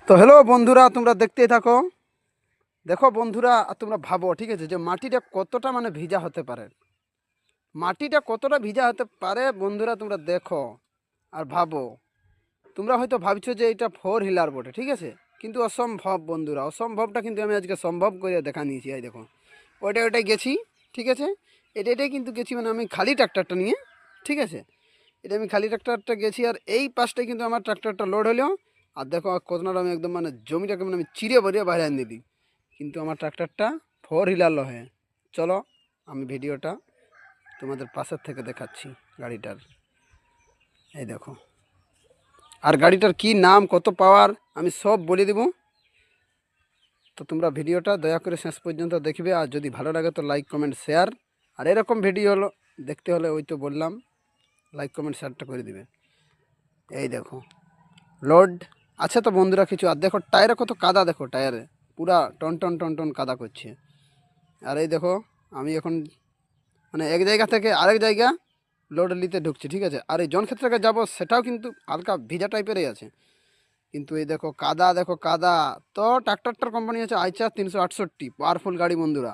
তো হ্যালো বন্ধুরা, তোমরা দেখতেই থাকো। দেখো বন্ধুরা, তোমরা ভাবো, ঠিক আছে, যে মাটিটা কতটা ভিজা হতে পারে। মাটিটা কতটা ভিজা হতে পারে বন্ধুরা, তোমরা দেখো আর ভাবো। তোমরা হয়তো ভাবছো যে এটা ফোর হুইলার বটে, ঠিক আছে, কিন্তু অসম্ভব বন্ধুরা। অসম্ভবটা কিন্তু আমি আজকে সম্ভব করে দেখা নিয়েছি। এই দেখো, ওইটাই গেছি, ঠিক আছে। এটাই কিন্তু গেছি, আমি খালি ট্রাক্টরটা নিয়ে, ঠিক আছে। এটা আমি খালি ট্রাক্টরটা গেছি, আর এই পাশটাই কিন্তু আমার ট্রাক্টরটা লোড হলো। আর দেখো কতটা আমি একদম জমিটাকে আমি চিরে বরিয়ে বাইরে আনিয়ে দিই। কিন্তু আমার ট্রাক্টরটা ফোর হুইলার লহে। চলো আমি ভিডিওটা তোমাদের পাশের থেকে দেখাচ্ছি গাড়িটার। এই দেখো, আর গাড়িটার কি নাম, কত পাওয়ার, আমি সব বলে দেবো। তো তোমরা ভিডিওটা দয়া করে শেষ পর্যন্ত দেখবে, আর যদি ভালো লাগে তো লাইক কমেন্ট শেয়ার। আর এরকম ভিডিও দেখতে হলে ওই তো বললাম, লাইক কমেন্ট শেয়ারটা করে দিবে। এই দেখো লোড আছে তো বন্ধুরা কিছু। আর দেখো টায়ারে কত কাদা, দেখো টায়ারে পুরা টন টন টন টন কাদা করছে। আর এই দেখো আমি এখন এক জায়গা থেকে আরেক জায়গা লোড নিতে ঢুকছি, ঠিক আছে। আর এই জনক্ষেত্রে যাবো, সেটাও কিন্তু হালকা ভিজা টাইপেরই আছে। কিন্তু এই দেখো কাদা, দেখো কাদা। তো ট্রাক্টরটার কোম্পানি আছে আইচার 368, পাওয়ারফুল গাড়ি বন্ধুরা।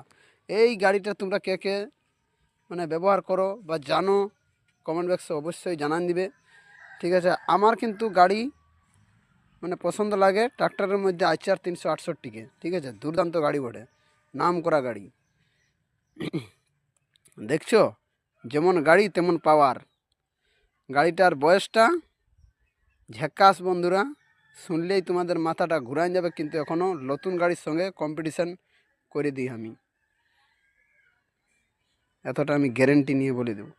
এই গাড়িটা তোমরা কে কে ব্যবহার করো বা জানো, কমেন্ট বক্সে অবশ্যই জানান দিবে, ঠিক আছে। আমার কিন্তু গাড়ি পছন্দ লাগে ট্রাক্টরের মধ্যে আইচার 368কে, ঠিক আছে। দুর্দান্ত গাড়ি বটে, নাম করা গাড়ি। দেখছো, যেমন গাড়ি তেমন পাওয়ার। গাড়িটার বয়সটা ঝ্যাকাস বন্ধুরা, শুনলেই তোমাদের মাথাটা ঘুরাই যাবে। কিন্তু এখনও নতুন গাড়ির সঙ্গে কম্পিটিশান করে দিই আমি, এতটা আমি গ্যারেন্টি নিয়ে বলে দেব।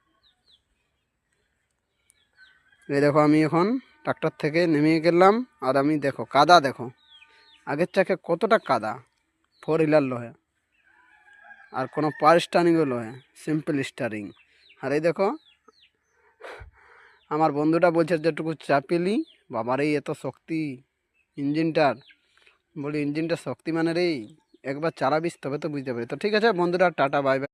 এই দেখো আমি এখন ট্রাক্টর থেকে নেমে গেলাম, আর আমি দেখো কাদা, দেখো আগের চাকে কতটা কাদা, ফোর হুইলার লহে। আর কোনো পাওয়ার স্টারিংও লহে, সিম্পল স্টারিং। আর এই দেখো আমার বন্ধুটা বলছে যেটুকু চাপিলি, বাবার এই এত শক্তি ইঞ্জিনটার। বলি ইঞ্জিনটা শক্তি রে, একবার চালাবিস তবে তো বুঝতে পারি। তো ঠিক আছে বন্ধুরা, টাটা বাই বাই।